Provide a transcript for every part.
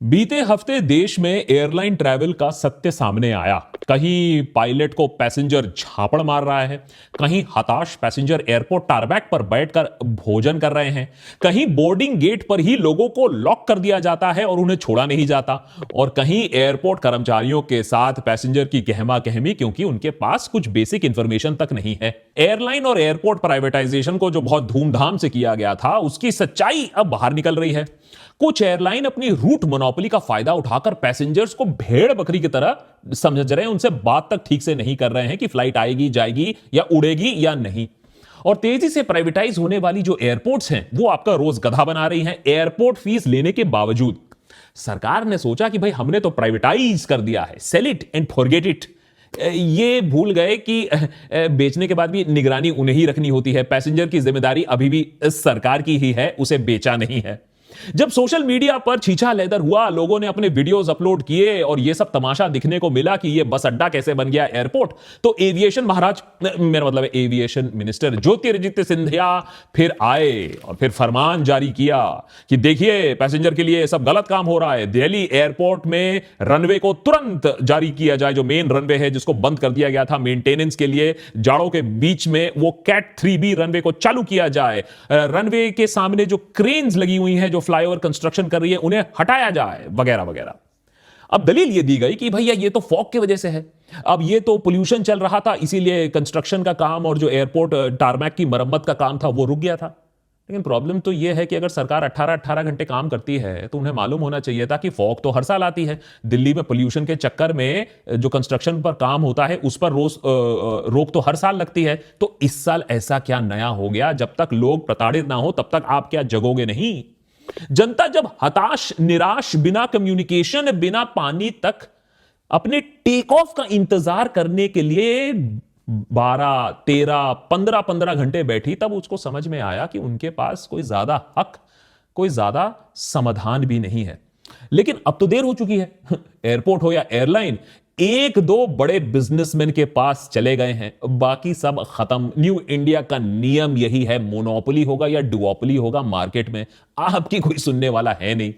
बीते हफ्ते देश में एयरलाइन ट्रैवल का सत्य सामने आया। कहीं पायलट को पैसेंजर झापड़ मार रहा है, कहीं हताश पैसेंजर एयरपोर्ट टारमैक पर बैठकर भोजन कर रहे हैं, कहीं बोर्डिंग गेट पर ही लोगों को लॉक कर दिया जाता है और उन्हें छोड़ा नहीं जाता, और कहीं एयरपोर्ट कर्मचारियों के साथ पैसेंजर की गहमा गहमी क्योंकि उनके पास कुछ बेसिक इंफॉर्मेशन तक नहीं है। एयरलाइन और एयरपोर्ट प्राइवेटाइजेशन को जो बहुत धूमधाम से किया गया था, उसकी सच्चाई अब बाहर निकल रही है। कुछ एयरलाइन अपनी रूट मोनोपोली का फायदा उठाकर पैसेंजर्स को भेड़ बकरी की तरह समझ रहे हैं, उनसे बात तक ठीक से नहीं कर रहे हैं कि फ्लाइट आएगी, जाएगी या उड़ेगी या नहीं। और तेजी से प्राइवेटाइज होने वाली जो एयरपोर्ट्स हैं, वो आपका रोज गधा बना रही हैं एयरपोर्ट फीस लेने के बावजूद। सरकार ने सोचा कि भाई हमने तो प्राइवेटाइज कर दिया है, sell it and forget it. ये भूल गए कि बेचने के बाद भी निगरानी उन्हें ही रखनी होती है। पैसेंजर की जिम्मेदारी अभी भी सरकार की ही है, उसे बेचा नहीं है। जब सोशल मीडिया पर छीछा लेदर हुआ, लोगों ने अपने वीडियोस अपलोड किए और यह सब तमाशा दिखने को मिला कि यह बस अड्डा कैसे बन गया एयरपोर्ट, तो एविएशन महाराज, मेरा मतलब है एविएशन मिनिस्टर ज्योतिरादित्य सिंधिया फिर आए और फिर फरमान जारी किया कि देखिए पैसेंजर के लिए सब गलत काम हो रहा है। दिल्ली एयरपोर्ट में रनवे को तुरंत जारी किया जाए, जो मेन रनवे है जिसको बंद कर दिया गया था मेंटेनेंस के लिए जाड़ों के बीच में, वो कैट 3B रनवे को चालू किया जाए। रनवे के सामने जो क्रेन्स लगी हुई हैं, जो फ्लाईओवर कंस्ट्रक्शन कर रही है, उन्हें हटाया जाए, वगैरह वगैरह। अब दलील यह दी गई कि भैया ये तो फॉग की वजह से है, अब ये तो पोल्यूशन चल रहा था इसीलिए कंस्ट्रक्शन का काम और जो एयरपोर्ट टारमैक की मरम्मत का काम था वो रुक गया था। लेकिन प्रॉब्लम तो यह है कि अगर सरकार 18-18 घंटे काम करती है तो उन्हें मालूम होना चाहिए था कि फॉग तो हर साल आती है। दिल्ली में पोल्यूशन के चक्कर में जो कंस्ट्रक्शन पर काम होता है उस पर रोक तो हर साल लगती है। तो इस साल ऐसा क्या नया हो गया? जब तक लोग प्रताड़ित ना हो तब तक आप क्या जगोगे नहीं? जनता जब हताश, निराश, बिना कम्युनिकेशन, बिना पानी तक अपने टेक ऑफ का इंतजार करने के लिए 12, 13, 15 घंटे बैठी, तब उसको समझ में आया कि उनके पास कोई ज्यादा हक, कोई ज्यादा समाधान भी नहीं है। लेकिन अब तो देर हो चुकी है। एयरपोर्ट हो या एयरलाइन, एक दो बड़े बिजनेसमैन के पास चले गए हैं, बाकी सब खत्म। न्यू इंडिया का नियम यही है, मोनोपोली होगा या डुओपोली होगा मार्केट में, आपकी कोई सुनने वाला है नहीं।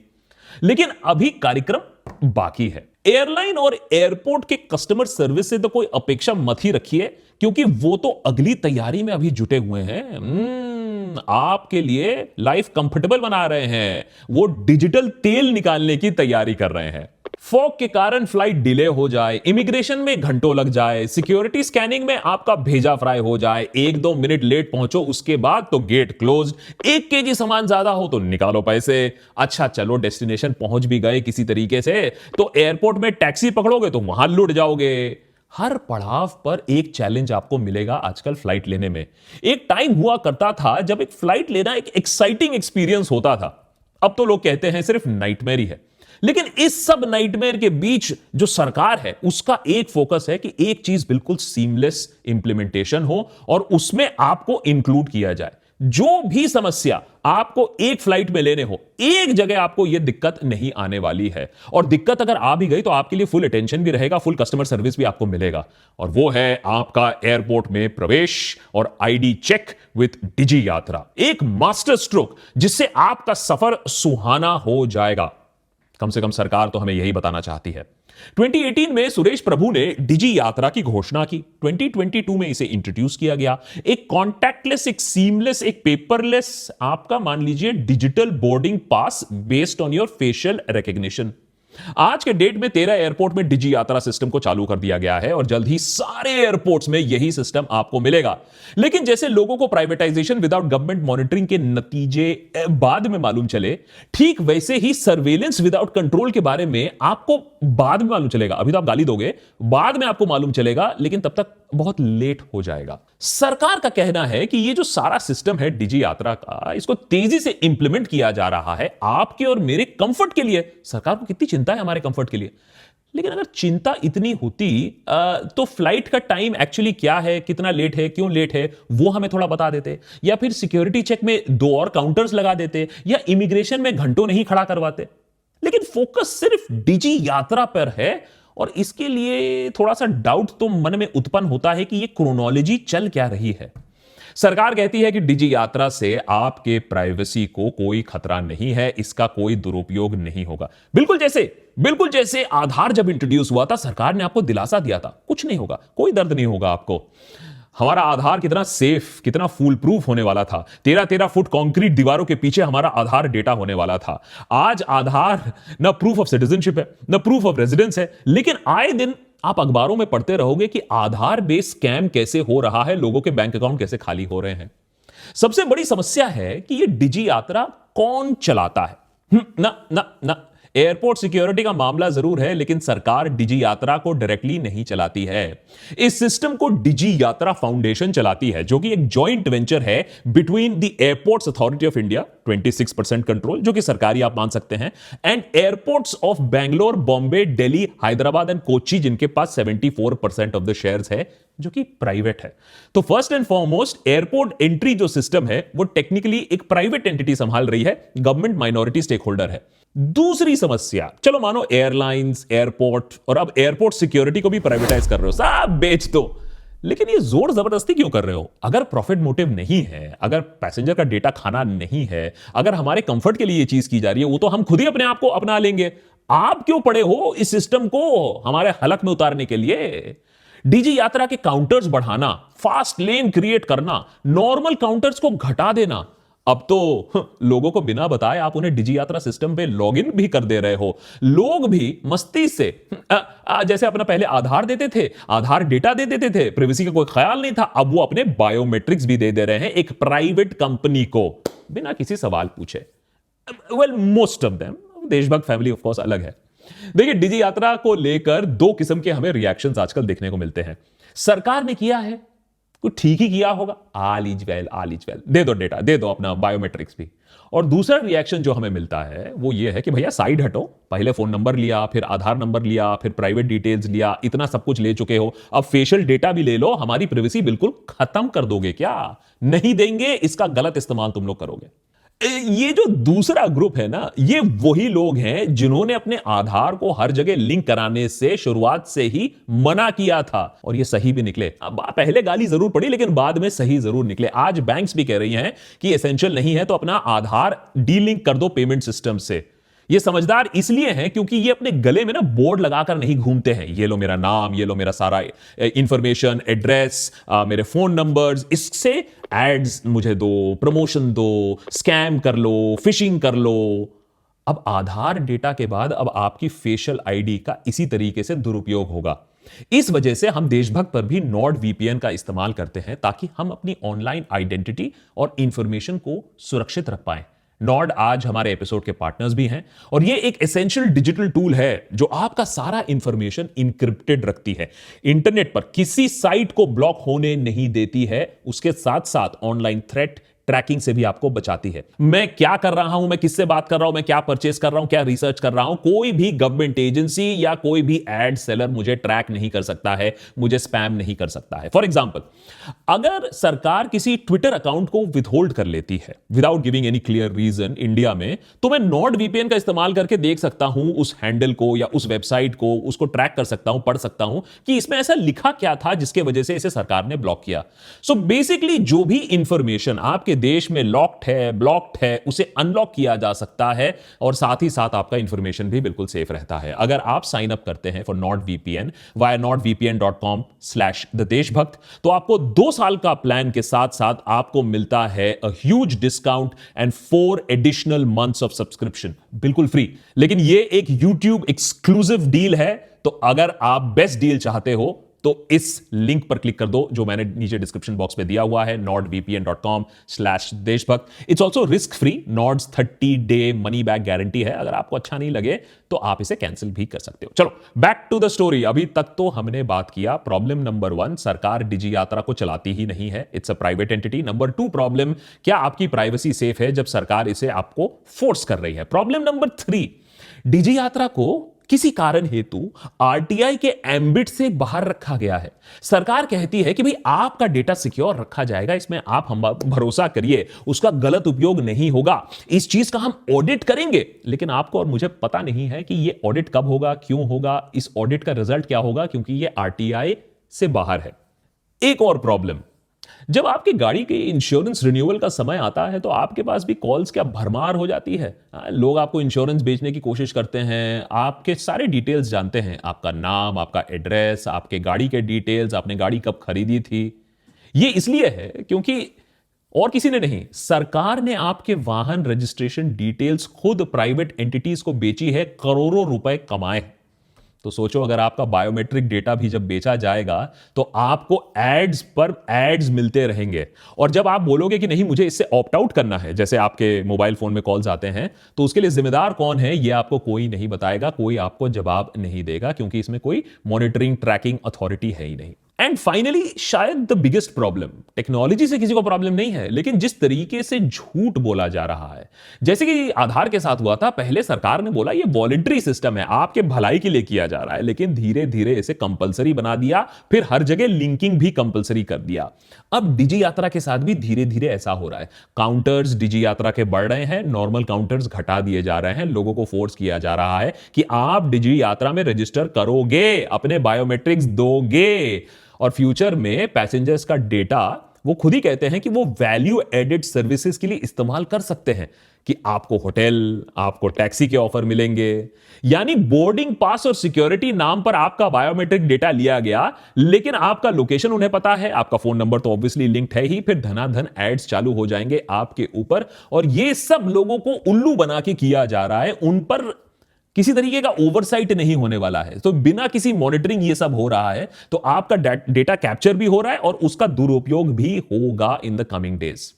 लेकिन अभी कार्यक्रम बाकी है। एयरलाइन और एयरपोर्ट के कस्टमर सर्विस से तो कोई अपेक्षा मत ही रखिए, क्योंकि वो तो अगली तैयारी में अभी जुटे हुए हैं। आपके लिए लाइफ कंफर्टेबल बना रहे हैं, वो डिजिटल तेल निकालने की तैयारी कर रहे हैं। फॉग के कारण फ्लाइट डिले हो जाए, इमिग्रेशन में घंटों लग जाए, सिक्योरिटी स्कैनिंग में आपका भेजा फ्राई हो जाए, 1-2 मिनट लेट पहुंचो उसके बाद तो गेट क्लोज, 1 kg सामान ज्यादा हो तो निकालो पैसे। अच्छा चलो डेस्टिनेशन पहुंच भी गए किसी तरीके से, तो एयरपोर्ट में टैक्सी पकड़ोगे तो वहां लुट जाओगे। हर पड़ाव पर एक चैलेंज आपको मिलेगा आजकल फ्लाइट लेने में। एक टाइम हुआ करता था जब एक फ्लाइट लेना एक एक्साइटिंग एक्सपीरियंस होता था, अब तो लोग कहते हैं सिर्फ नाइटमेयर ही है। लेकिन इस सब नाइटमेयर के बीच जो सरकार है उसका एक फोकस है कि एक चीज बिल्कुल सीमलेस इंप्लीमेंटेशन हो और उसमें आपको इंक्लूड किया जाए। जो भी समस्या आपको एक फ्लाइट में लेने हो, एक जगह आपको यह दिक्कत नहीं आने वाली है। और दिक्कत अगर आ भी गई तो आपके लिए फुल अटेंशन भी रहेगा, फुल कस्टमर सर्विस भी आपको मिलेगा। और वो है आपका एयरपोर्ट में प्रवेश और आईडी चेक विद डिजी यात्रा, एक मास्टर स्ट्रोक जिससे आपका सफर सुहाना हो जाएगा। कम से कम सरकार तो हमें यही बताना चाहती है। 2018 में सुरेश प्रभु ने डिजी यात्रा की घोषणा की, 2022 में इसे इंट्रोड्यूस किया गया। एक कॉन्टैक्टलेस, एक सीमलेस, एक पेपरलेस, आपका मान लीजिए digital boarding pass based on your facial recognition. आज के डेट में 13 एयरपोर्ट में डिजी यात्रा सिस्टम को चालू कर दिया गया है और जल्द ही सारे एयरपोर्ट्स में यही सिस्टम आपको मिलेगा। लेकिन जैसे लोगों को प्राइवेटाइजेशन विदाउट गवर्नमेंट मॉनिटरिंग के नतीजे बाद में मालूम चले, ठीक वैसे ही सर्वेलेंस विदाउट कंट्रोल के बारे में आपको बाद में मालूम चलेगा। अभी तो आप गाली दोगे, बाद में आपको मालूम चलेगा, लेकिन तब तक बहुत लेट हो जाएगा। सरकार का कहना है कि ये जो सारा सिस्टम है डिजी यात्रा का, इसको तेजी से इंप्लीमेंट किया जा रहा है आपके और मेरे कंफर्ट के लिए। सरकार को कितनी चिंता है हमारे कंफर्ट के लिए। लेकिन अगर चिंता इतनी होती तो फ्लाइट का टाइम एक्चुअली क्या है, कितना लेट है, क्यों लेट है, वो हमें थोड़ा बता देते, या फिर सिक्योरिटी चेक में 2 और काउंटर्स लगा देते, या इमिग्रेशन में घंटों नहीं खड़ा करवाते। लेकिन फोकस सिर्फ डिजी यात्रा पर है और इसके लिए थोड़ा सा डाउट तो मन में उत्पन्न होता है कि ये क्रोनोलॉजी चल क्या रही है। सरकार कहती है कि डिजी यात्रा से आपके प्राइवेसी को कोई खतरा नहीं है, इसका कोई दुरुपयोग नहीं होगा। बिल्कुल जैसे आधार जब इंट्रोड्यूस हुआ था, सरकार ने आपको दिलासा दिया था कुछ नहीं होगा, कोई दर्द नहीं होगा आपको। हमारा आधार कितना सेफ, कितना फूल प्रूफ होने वाला था। 13-13 फुट कंक्रीट दीवारों के पीछे हमारा आधार डेटा होने वाला था। आज आधार न प्रूफ ऑफ सिटीजनशिप है, न प्रूफ ऑफ रेजिडेंस है, लेकिन आए दिन आप अखबारों में पढ़ते रहोगे कि आधार बेस्ड स्कैम कैसे हो रहा है, लोगों के बैंक अकाउंट कैसे खाली हो रहे हैं। सबसे बड़ी समस्या है कि ये डिजी यात्रा कौन चलाता है? ना ना ना, एयरपोर्ट सिक्योरिटी का मामला जरूर है, लेकिन सरकार डिजी यात्रा को डायरेक्टली नहीं चलाती है। इस सिस्टम को डिजी यात्रा फाउंडेशन चलाती है, जो कि एक जॉइंट वेंचर है between the airports authority of India, 26% control, जो कि सरकारी आप मान सकते हैं, and airports of Bangalore, Bombay, Delhi, Hyderabad and Kochi, जिनके पास 74% ऑफ द शेयर्स है, जो कि प्राइवेट है। तो first and foremost, airport entry जो सिस्टम है वो टेक्निकली एक प्राइवेट एंटिटी संभाल रही है, गवर्नमेंट माइनॉरिटी स्टेक होल्डर है। दूसरी समस्या, चलो मानो एयरलाइंस, एयरपोर्ट और अब एयरपोर्ट सिक्योरिटी को भी प्राइवेटाइज कर रहे हो, सब बेच दो, लेकिन ये जोर जबरदस्ती क्यों कर रहे हो? अगर प्रॉफिट मोटिव नहीं है, अगर पैसेंजर का डेटा खाना नहीं है, अगर हमारे कंफर्ट के लिए ये चीज की जा रही है, वो तो हम खुद ही अपने आप को अपना लेंगे। आप क्यों पड़े हो इस सिस्टम को हमारे हलक में उतारने के लिए? डिजी यात्रा के काउंटर्स बढ़ाना, फास्ट लेन क्रिएट करना, नॉर्मल काउंटर्स को घटा देना, अब तो लोगों को बिना बताए आप उन्हें डिजी यात्रा सिस्टम पे लॉगिन भी कर दे रहे हो। लोग भी मस्ती से जैसे अपना पहले आधार देते थे, आधार डेटा दे देते थे, प्राइवेसी का कोई ख्याल नहीं था, अब वो अपने बायोमेट्रिक्स भी दे दे रहे हैं एक प्राइवेट कंपनी को बिना किसी सवाल पूछे। वेल, मोस्ट ऑफ देम, देशभक्त फैमिली ऑफ कोर्स अलग है। देखिए, डिजी यात्रा को लेकर दो किस्म के हमें रिएक्शंस आजकल देखने को मिलते हैं। सरकार ने किया है, कुछ ठीक ही किया होगा, ऑल इज वेल, दे दो डेटा, दे दो अपना बायोमेट्रिक्स भी। और दूसरा रिएक्शन जो हमें मिलता है वो ये है कि भैया साइड हटो, पहले फोन नंबर लिया, फिर आधार नंबर लिया, फिर प्राइवेट डिटेल्स लिया, इतना सब कुछ ले चुके हो, अब फेशियल डेटा भी ले लो, हमारी प्राइवेसी बिल्कुल खत्म कर दोगे क्या? नहीं देंगे, इसका गलत इस्तेमाल तुम लोग करोगे। ये जो दूसरा ग्रुप है ना, ये वही लोग हैं जिन्होंने अपने आधार को हर जगह लिंक कराने से शुरुआत से ही मना किया था, और ये सही भी निकले। अब पहले गाली जरूर पड़ी, लेकिन बाद में सही जरूर निकले। आज बैंक्स भी कह रही हैं कि एसेंशियल नहीं है तो अपना आधार डीलिंक कर दो पेमेंट सिस्टम से। ये समझदार इसलिए हैं क्योंकि ये अपने गले में ना बोर्ड लगाकर नहीं घूमते हैं, ये लो मेरा नाम, ये लो मेरा सारा इंफॉर्मेशन, एड्रेस, मेरे फोन नंबर्स, इससे एड्स मुझे दो, प्रमोशन दो, स्कैम कर लो, फिशिंग कर लो। अब आधार डेटा के बाद अब आपकी फेशियल आईडी का इसी तरीके से दुरुपयोग होगा। इस वजह से हम देशभक्त पर भी नॉर्ड वीपीएन का इस्तेमाल करते हैं, ताकि हम अपनी ऑनलाइन आइडेंटिटी और इंफॉर्मेशन को सुरक्षित रख पाएं। नॉर्ड आज हमारे एपिसोड के पार्टनर्स भी हैं, और ये एक एसेंशियल डिजिटल टूल है जो आपका सारा इंफॉर्मेशन इंक्रिप्टेड रखती है, इंटरनेट पर किसी साइट को ब्लॉक होने नहीं देती है, उसके साथ साथ ऑनलाइन थ्रेट ट्रैकिंग से भी आपको बचाती है। मैं क्या कर रहा हूं, मैं किससे बात कर रहा हूं, मैं क्या परचेस कर रहा हूं, क्या रिसर्च कर रहा हूं, कोई भी गवर्नमेंट एजेंसी या कोई भी एड सेलर मुझे ट्रैक नहीं कर सकता है, मुझे स्पैम नहीं कर सकता है। फॉर एग्जांपल, अगर सरकार किसी ट्विटर अकाउंट को विथहोल्ड कर लेती है without giving any clear reason India में, तो मैं नॉर्ड वीपीएन का इस्तेमाल करके देख सकता हूं उस हैंडल को या उस वेबसाइट को, उसको ट्रैक कर सकता हूं, पढ़ सकता हूं कि इसमें ऐसा लिखा क्या था जिसके वजह से इसे सरकार ने ब्लॉक किया। सो बेसिकली जो भी इंफॉर्मेशन आपके देश में लॉक्ड है, ब्लॉक्ड है, उसे अनलॉक किया जा सकता है, और साथ ही साथ आपका इंफॉर्मेशन भी बिल्कुल सेफ रहता है। अगर आप साइन अप करते हैं फॉर NordVPN वाया nordvpn.com/देशभक्त, तो आपको 2 साल का प्लान के साथ साथ आपको मिलता है a huge discount and 4 additional months of subscription, बिल्कुल फ्री। लेकिन ये एक YouTube एक्सक्लूसिव डील है, तो अगर आप बेस्ट डील चाहते हो तो इस लिंक पर क्लिक कर दो जो मैंने नीचे डिस्क्रिप्शन बॉक्स में दिया हुआ है, nordvpn.com/देशभक्त। It's also risk free, Nord's 30-day money back guarantee है। अगर आपको अच्छा नहीं लगे तो आप इसे कैंसिल भी कर सकते हो। चलो बैक टू द स्टोरी। अभी तक तो हमने बात किया प्रॉब्लम नंबर 1, सरकार डिजी यात्रा को चलाती ही नहीं है, it's a private entity. Number 2 problem, क्या आपकी प्राइवेसी सेफ है जब सरकार इसे आपको फोर्स कर रही है। प्रॉब्लम नंबर 3, डिजी यात्रा को किसी कारण हेतु आरटीआई के एम्बिट से बाहर रखा गया है। सरकार कहती है कि भाई आपका डेटा सिक्योर रखा जाएगा, इसमें आप हम भरोसा करिए, उसका गलत उपयोग नहीं होगा, इस चीज का हम ऑडिट करेंगे। लेकिन आपको और मुझे पता नहीं है कि यह ऑडिट कब होगा, क्यों होगा, इस ऑडिट का रिजल्ट क्या होगा, क्योंकि यह आरटीआई से बाहर है। एक और प्रॉब्लम, जब आपकी गाड़ी की इंश्योरेंस रिन्यूअल का समय आता है तो आपके पास भी कॉल्स क्या भरमार हो जाती है। लोग आपको इंश्योरेंस बेचने की कोशिश करते हैं, आपके सारे डिटेल्स जानते हैं, आपका नाम, आपका एड्रेस, आपके गाड़ी के डिटेल्स, आपने गाड़ी कब खरीदी थी। ये इसलिए है क्योंकि और किसी ने नहीं, सरकार ने आपके वाहन रजिस्ट्रेशन डिटेल्स खुद प्राइवेट एंटिटीज को बेची है, करोड़ों रुपए कमाए। तो सोचो, अगर आपका बायोमेट्रिक डेटा भी जब बेचा जाएगा तो आपको एड्स पर एड्स मिलते रहेंगे। और जब आप बोलोगे कि नहीं मुझे इससे ऑप्ट आउट करना है, जैसे आपके मोबाइल फोन में कॉल्स आते हैं, तो उसके लिए जिम्मेदार कौन है ये आपको कोई नहीं बताएगा, कोई आपको जवाब नहीं देगा, क्योंकि इसमें कोई मॉनिटरिंग ट्रैकिंग अथॉरिटी है ही नहीं। एंड फाइनली, शायद द बिगेस्ट प्रॉब्लम, टेक्नोलॉजी से किसी को प्रॉब्लम नहीं है, लेकिन जिस तरीके से झूठ बोला जा रहा है। जैसे कि आधार के साथ हुआ था, पहले सरकार ने बोला ये वॉलंटरी सिस्टम है, आपके भलाई के लिए किया जा रहा है, लेकिन धीरे धीरे इसे कंपलसरी बना दिया, फिर हर जगह लिंकिंग भी कंपलसरी कर दिया। अब डिजी यात्रा के साथ भी धीरे धीरे ऐसा हो रहा है। काउंटर्स डिजी यात्रा के बढ़ रहे हैं, नॉर्मल काउंटर्स घटा दिए जा रहे हैं, लोगों को फोर्स किया जा रहा है कि आप डिजी यात्रा में रजिस्टर करोगे, अपने बायोमेट्रिक्स दोगे, और फ्यूचर में पैसेंजर्स का डेटा वो खुद ही कहते हैं कि वो वैल्यू एडेड सर्विसेज के लिए इस्तेमाल कर सकते हैं, कि आपको होटल, आपको टैक्सी के ऑफर मिलेंगे। यानी बोर्डिंग पास और सिक्योरिटी नाम पर आपका बायोमेट्रिक डेटा लिया गया, लेकिन आपका लोकेशन उन्हें पता है, आपका फोन नंबर तो ऑब्वियसली लिंक्ड है ही, फिर धनाधन एड्स चालू हो जाएंगे आपके ऊपर, और ये सब लोगों को उल्लू बना के किया जा रहा है, उन पर किसी तरीके का ओवरसाइट नहीं होने वाला है। तो बिना किसी मॉनिटरिंग ये सब हो रहा है, तो आपका डेटा कैप्चर भी हो रहा है और उसका दुरुपयोग भी होगा इन द कमिंग डेज।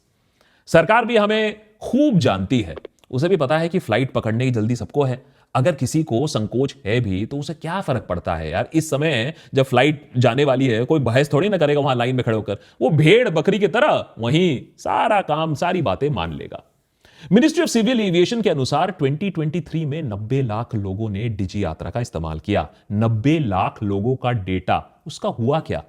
सरकार भी हमें खूब जानती है, उसे भी पता है कि फ्लाइट पकड़ने की जल्दी सबको है। अगर किसी को संकोच है भी तो उसे क्या फर्क पड़ता है यार, इस समय जब फ्लाइट जाने वाली है कोई बहस थोड़ी ना करेगा वहां लाइन में खड़े होकर, वो भेड़ बकरी की तरह वहीं सारा काम सारी बातें मान लेगा। मिनिस्ट्री ऑफ सिविल एविएशन के अनुसार 2023 में 90 लाख लोगों ने डिजी यात्रा का इस्तेमाल किया। 90 लाख लोगों का डेटा, उसका हुआ क्या?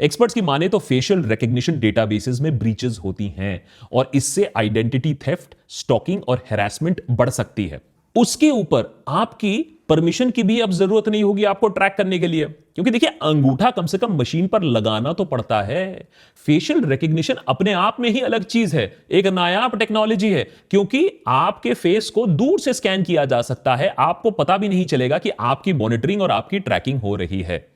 एक्सपर्ट्स की माने तो फेशियल रिकग्निशन डेटाबेसेस में ब्रीचेस होती हैं और इससे आइडेंटिटी थेफ्ट, स्टॉकिंग और हैरेसमेंट बढ़ सकती है। उसके ऊपर आपकी परमिशन की भी अब जरूरत नहीं होगी आपको ट्रैक करने के लिए, क्योंकि देखिए अंगूठा कम से कम मशीन पर लगाना तो पड़ता है। फेशियल रिकग्निशन अपने आप में ही अलग चीज है, एक नायाब टेक्नोलॉजी है, क्योंकि आपके फेस को दूर से स्कैन किया जा सकता है, आपको पता भी नहीं चलेगा कि आपकी मॉनिटरिंग और आपकी ट्रैकिंग हो रही है।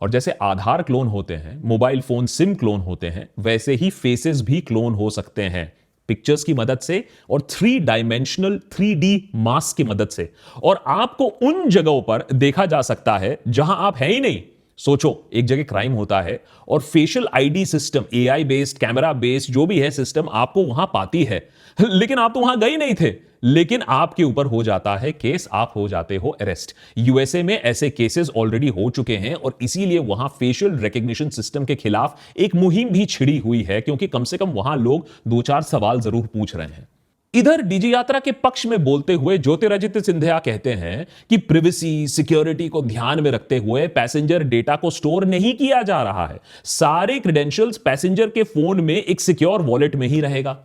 और जैसे आधार क्लोन होते हैं, मोबाइल फोन सिम क्लोन होते हैं, वैसे ही फेसेस भी क्लोन हो सकते हैं पिक्चर्स की मदद से और 3 डाइमेंशनल 3D मास्क की मदद से, और आपको उन जगहों पर देखा जा सकता है जहां आप हैं ही नहीं। सोचो, एक जगह क्राइम होता है और facial ID system, AI based, camera based जो भी है सिस्टम आपको वहां पाती है, लेकिन आप तो वहां गए नहीं थे, लेकिन आपके ऊपर हो जाता है केस, आप हो जाते हो अरेस्ट। यूएसए में ऐसे केसेस ऑलरेडी हो चुके हैं और इसीलिए वहां फेशियल रिकग्निशन सिस्टम के खिलाफ एक मुहिम भी छिड़ी हुई है, क्योंकि कम से कम वहां लोग 2-4 सवाल जरूर पूछ रहे हैं। इधर डिजी यात्रा के पक्ष में बोलते हुए ज्योतिरादित्य सिंधिया कहते हैं कि प्रिवेसी, सिक्योरिटी को ध्यान में रखते हुए पैसेंजर डेटा को स्टोर नहीं किया जा रहा है। सारे क्रेडेंशियल्स पैसेंजर के फोन में एक सिक्योर वॉलेट में ही रहेगा।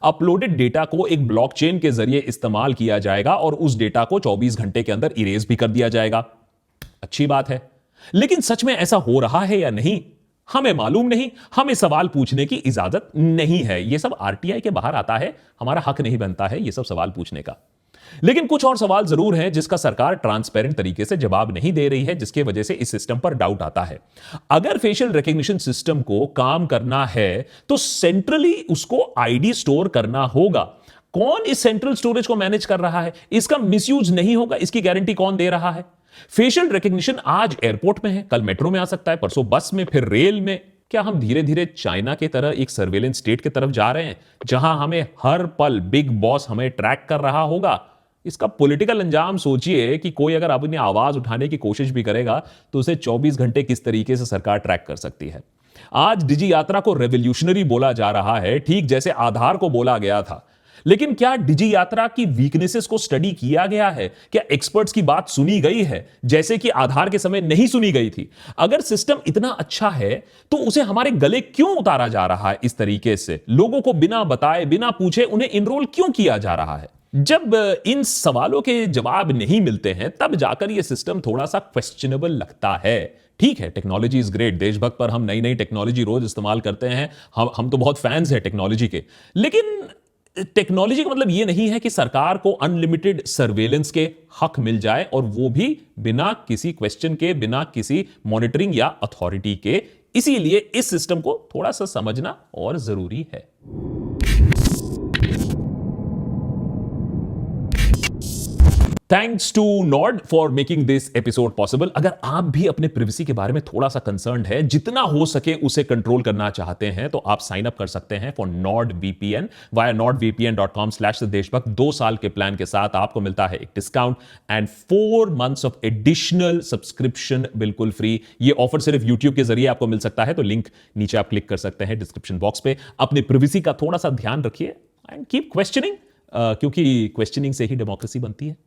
अपलोडेड डेटा को एक ब्लॉकचेन के जरिए इस्तेमाल किया जाएगा और उस डेटा को 24 घंटे के अंदर इरेज भी कर दिया जाएगा। अच्छी बात है, लेकिन सच में ऐसा हो रहा है या नहीं हमें मालूम नहीं, हमें सवाल पूछने की इजाजत नहीं है। यह सब आरटीआई के बाहर आता है, हमारा हक नहीं बनता है यह सब सवाल पूछने का। लेकिन कुछ और सवाल जरूर हैं जिसका सरकार ट्रांसपेरेंट तरीके से जवाब नहीं दे रही है, जिसकी वजह से इस सिस्टम पर डाउट आता है। अगर फेशियल रिकग्निशन सिस्टम को काम करना है तो सेंट्रली उसको आईडी स्टोर करना होगा। कौन इस सेंट्रल स्टोरेज को मैनेज कर रहा है, इसका मिसयूज नहीं होगा, इसकी गारंटी कौन दे रहा है? फेशियल रिकग्निशन आज एयरपोर्ट में है, कल मेट्रो में आ सकता है, परसों बस में, फिर रेल में। क्या हम धीरे धीरे चाइना की तरह एक सर्वेलेंस स्टेट की तरफ जा रहे हैं, जहां हमें हर पल बिग बॉस हमें ट्रैक कर रहा होगा? इसका पॉलिटिकल अंजाम सोचिए कि कोई अगर अपनी आवाज उठाने की कोशिश भी करेगा तो उसे 24 घंटे किस तरीके से सरकार ट्रैक कर सकती है। आज डिजी यात्रा को रेवोल्यूशनरी बोला जा रहा है, ठीक जैसे आधार को बोला गया था। लेकिन क्या डिजी यात्रा की वीकनेसेस को स्टडी किया गया है? क्या एक्सपर्ट्स की बात सुनी गई है, जैसे कि आधार के समय नहीं सुनी गई थी? अगर सिस्टम इतना अच्छा है तो उसे हमारे गले क्यों उतारा जा रहा है इस तरीके से? लोगों को बिना बताए, बिना पूछे उन्हें इनरोल क्यों किया जा रहा है? जब इन सवालों के जवाब नहीं मिलते हैं तब जाकर यह सिस्टम थोड़ा सा क्वेश्चनेबल लगता है। ठीक है, टेक्नोलॉजी इज ग्रेट, देशभक्त पर हम नई नई टेक्नोलॉजी रोज इस्तेमाल करते हैं, हम तो बहुत फैंस हैं टेक्नोलॉजी के। लेकिन टेक्नोलॉजी का मतलब यह नहीं है कि सरकार को अनलिमिटेड सर्वेलेंस के हक मिल जाए, और वो भी बिना किसी क्वेश्चन के, बिना किसी मॉनिटरिंग या अथॉरिटी के। इसीलिए इस सिस्टम को थोड़ा सा समझना और जरूरी है। Thanks to Nord for making this episode possible. अगर आप भी अपने प्रिवेसी के बारे में थोड़ा सा कंसर्न है, जितना हो सके उसे कंट्रोल करना चाहते हैं, तो आप साइन अप कर सकते हैं फॉर नॉर्ड वीपीएन वाया nordvpn.com/देशभक्त। 2 साल के प्लान के साथ आपको मिलता है एक discount and 4 months of additional subscription बिल्कुल फ्री। ये ऑफर सिर्फ यूट्यूब के जरिए आपको मिल सकता है, तो लिंक नीचे आप क्लिक कर सकते हैं डिस्क्रिप्शन बॉक्स पे। अपने प्रिवेसी का थोड़ा सा ध्यान रखिए एंड कीप क्वेश्चनिंग, क्योंकि क्वेश्चनिंग से ही डेमोक्रेसी बनती है।